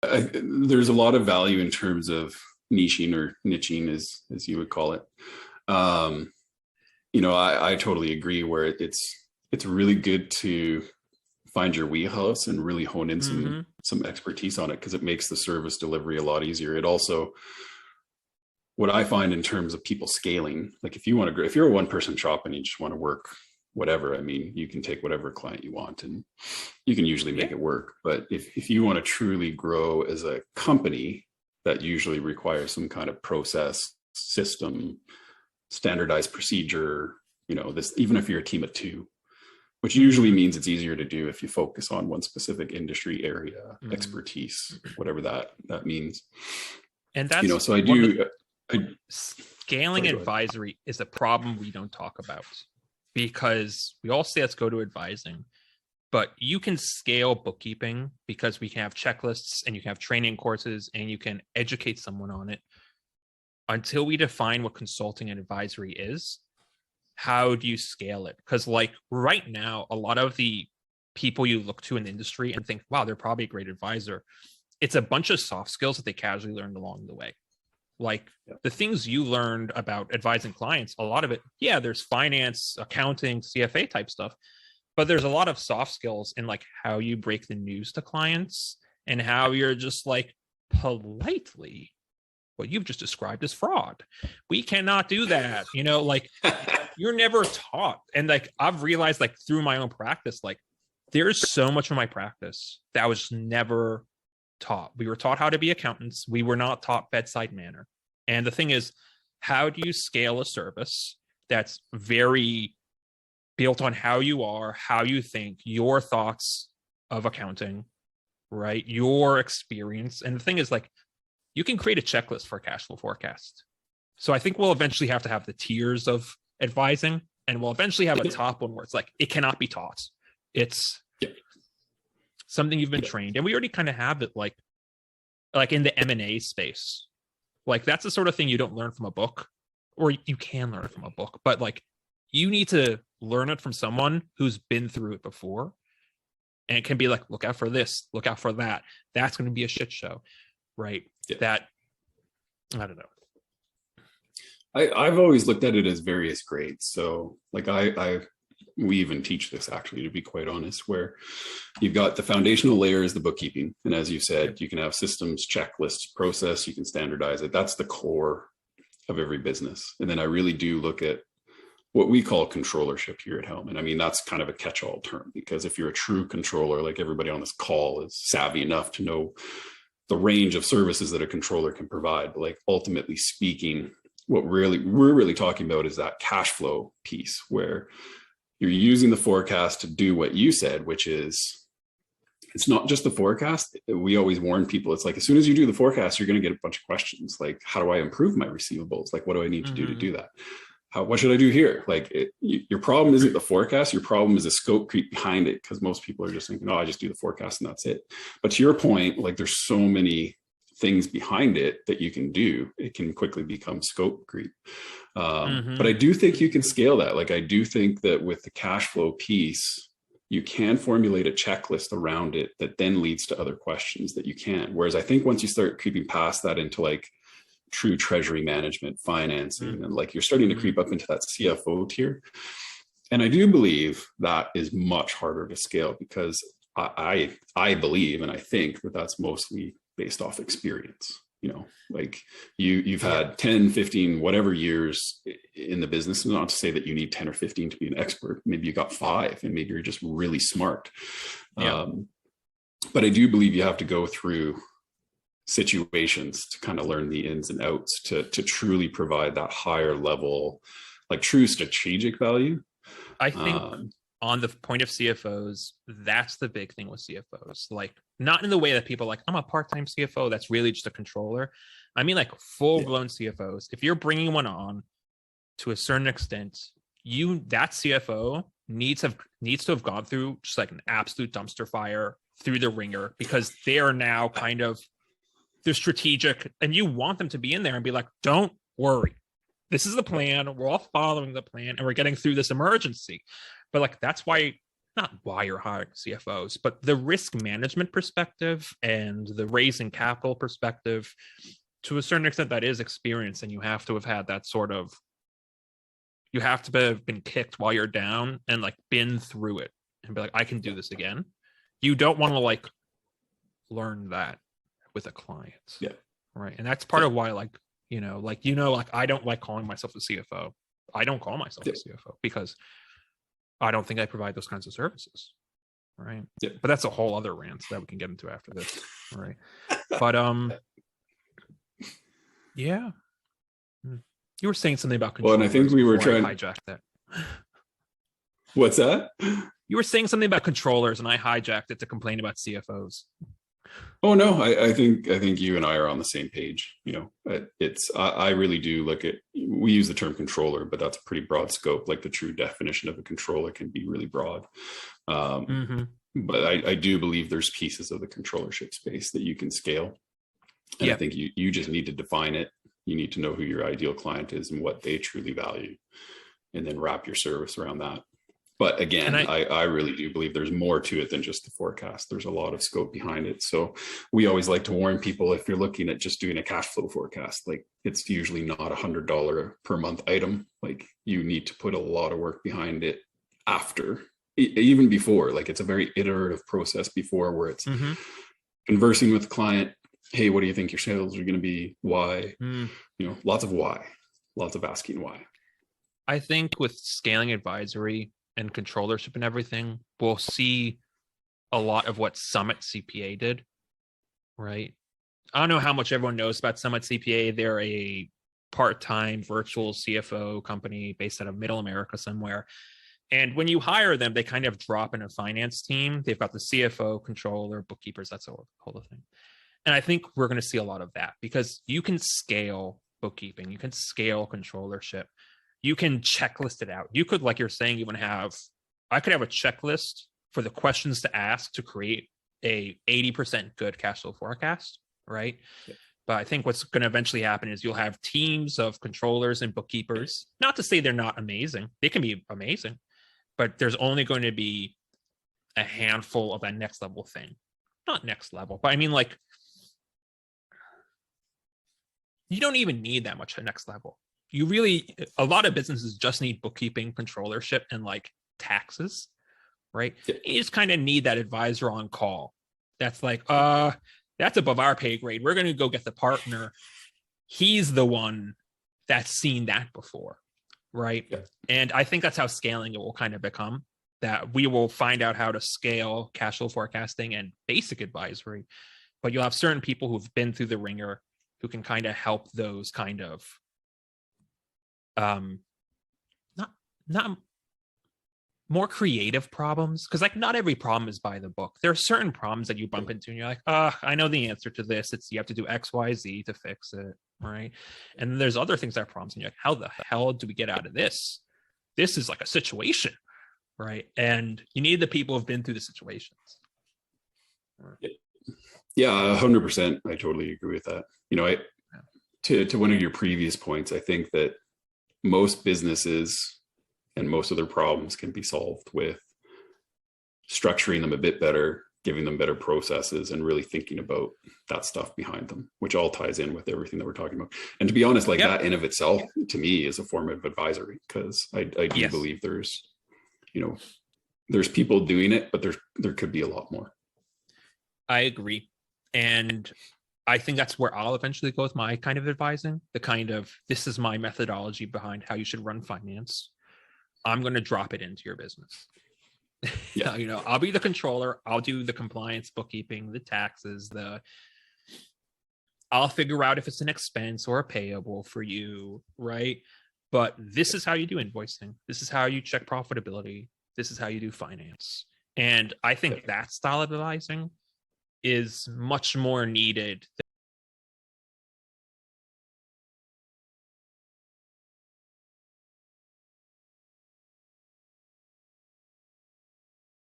There's a lot of value in terms of niching or niching, as you would call it. Um, I totally agree. Where it's really good to find your wheelhouse and really hone in Mm-hmm. some expertise on it, because it makes the service delivery a lot easier. It also, what I find in terms of people scaling, like if you're a one person shop and you just want to work whatever, I mean, you can take whatever client you want and you can usually make it work. But if you want to truly grow as a company, that usually requires some kind of process, system, standardized procedure, this, even if you're a team of two, which usually means it's easier to do if you focus on one specific industry area, expertise, whatever that means. And that's so I do. Scaling advisory is a problem we don't talk about, because we all say let's go to advising, but you can scale bookkeeping because we can have checklists and you can have training courses and you can educate someone on it. Until we define what consulting and advisory is, how do you scale it? Because like right now, a lot of the people you look to in the industry and think, wow, they're probably a great advisor, it's a bunch of soft skills that they casually learned along the way. Like the things you learned about advising clients, a lot of it, there's finance, accounting, CFA type stuff, but there's a lot of soft skills in like how you break the news to clients and how you're just like politely, what you've just described as fraud. We cannot do that. Like you're never taught. And like, I've realized like through my own practice, like there's so much of my practice that was never taught. We were taught how to be accountants. We were not taught bedside manner. And the thing is, how do you scale a service that's very built on how you are, how you think, your thoughts of accounting, right? Your experience. And the thing is, like, you can create a checklist for a cash flow forecast. So I think we'll eventually have to have the tiers of advising, and we'll eventually have a top one where it's like, it cannot be taught. It's something you've been trained. And we already kind of have it like in the M&A space. Like that's the sort of thing you don't learn from a book, or you can learn it from a book, but like you need to learn it from someone who's been through it before and can be like, look out for this, look out for that. That's going to be a shit show, right? That, I don't know. I've always looked at it as various grades. So like we even teach this, actually, to be quite honest, where you've got the foundational layer is the bookkeeping. And as you said, you can have systems, checklists, process, you can standardize it. That's the core of every business. And then I really do look at what we call controllership here at Helm. And I mean, that's kind of a catch-all term, because if you're a true controller, like everybody on this call is savvy enough to know the range of services that a controller can provide. But like ultimately speaking, what we're really talking about is that cash flow piece, where you're using the forecast to do what you said, which is, it's not just the forecast. We always warn people, it's like, as soon as you do the forecast, you're going to get a bunch of questions. Like, how do I improve my receivables? Like, what do I need to do to do that? What should I do here? Like your problem isn't the forecast. Your problem is the scope creep behind it. Because most people are just thinking, oh, I just do the forecast and that's it. But to your point, like there's so many things behind it that you can do. It can quickly become scope creep. But I do think you can scale that. Like I do think that with the cash flow piece, you can formulate a checklist around it that then leads to other questions that you can. Whereas I think once you start creeping past that into like true treasury management, financing, and like you're starting to creep up into that CFO tier. And I do believe that is much harder to scale, because I believe, and I think that that's mostly based off experience. Like you've had 10, 15, whatever years in the business. Not to say that you need 10 or 15 to be an expert. Maybe you got 5 and maybe you're just really smart. But I do believe you have to go through situations to kind of learn the ins and outs to truly provide that higher level, like true strategic value. I think on the point of CFOs, that's the big thing with CFOs. Like, not in the way that people are like, I'm a part-time CFO that's really just a controller. I mean, like full-blown CFOs. If you're bringing one on to a certain extent, that CFO needs to have gone through just like an absolute dumpster fire through the ringer, because they are now kind of, they're strategic, and you want them to be in there and be like, don't worry, this is the plan, we're all following the plan, and we're getting through this emergency. But like, that's why not why you're hiring CFOs, but the risk management perspective and the raising capital perspective, to a certain extent, that is experience, and you have to have had that sort of, you have to have been kicked while you're down and like been through it and be like, I can do this again. You don't want to like learn that with a client. Yeah. Right. And that's part of why, like I don't like calling myself a CFO. I don't call myself a CFO because I don't think I provide those kinds of services. Right. Yeah. But that's a whole other rant that we can get into after this. Right. But yeah. You were saying something about controllers. Well, and I think we were trying to hijack that. What's that? You were saying something about controllers, and I hijacked it to complain about CFOs. Oh no, I think you and I are on the same page. I really do look at, we use the term controller, but that's a pretty broad scope. Like the true definition of a controller can be really broad. But I do believe there's pieces of the controllership space that you can scale. And I think you just need to define it. You need to know who your ideal client is and what they truly value, and then wrap your service around that. But again, I really do believe there's more to it than just the forecast. There's a lot of scope behind it. So we always like to warn people, if you're looking at just doing a cash flow forecast, like it's usually not $100 per month item. Like you need to put a lot of work behind it after, even before. Like it's a very iterative process before, where it's conversing with the client. Hey, what do you think your sales are going to be? Why? Lots of why, lots of asking why. I think with scaling advisory and controllership and everything, we'll see a lot of what Summit CPA did, right? I don't know how much everyone knows about Summit CPA. They're a part-time virtual CFO company based out of Middle America somewhere. And when you hire them, they kind of drop in a finance team. They've got the CFO, controller, bookkeepers, that's the whole thing. And I think we're going to see a lot of that, because you can scale bookkeeping, you can scale controllership. You can checklist it out. You could, like you're saying, I could have a checklist for the questions to ask to create a 80% good cash flow forecast, right? Yeah. But I think what's going to eventually happen is you'll have teams of controllers and bookkeepers. Not to say they're not amazing. They can be amazing, but there's only going to be a handful of that next level thing. Not next level, but I mean, like, you don't even need that much at next level. A lot of businesses just need bookkeeping, controllership, and like taxes, right? Yeah. You just kind of need that advisor on call. That's like, that's above our pay grade. We're going to go get the partner. He's the one that's seen that before, right? Yeah. And I think that's how scaling it will kind of become, that we will find out how to scale cash flow forecasting and basic advisory, but you'll have certain people who've been through the ringer who can kind of help those kind of not more creative problems, because like not every problem is by the book. There are certain problems that you bump into and you're like, I know the answer to this. It's you have to do XYZ to fix it, right? And then there's other things that are problems and you're like, how the hell do we get out of this? This is like a situation, right? And you need the people who've been through the situations. Yeah, 100%. I totally agree with that. To one of your previous points, I think that most businesses and most of their problems can be solved with structuring them a bit better, giving them better processes, and really thinking about that stuff behind them, which all ties in with everything that we're talking about. And to be honest, like that in of itself, to me, is a form of advisory, because I do believe there's people doing it, but there could be a lot more. I agree. And I think that's where I'll eventually go with my kind of advising, this is my methodology behind how you should run finance. I'm going to drop it into your business. Yeah. I'll be the controller. I'll do the compliance, bookkeeping, the taxes, I'll figure out if it's an expense or a payable for you, right? But this is how you do invoicing. This is how you check profitability. This is how you do finance. And I think that style of advising is much more needed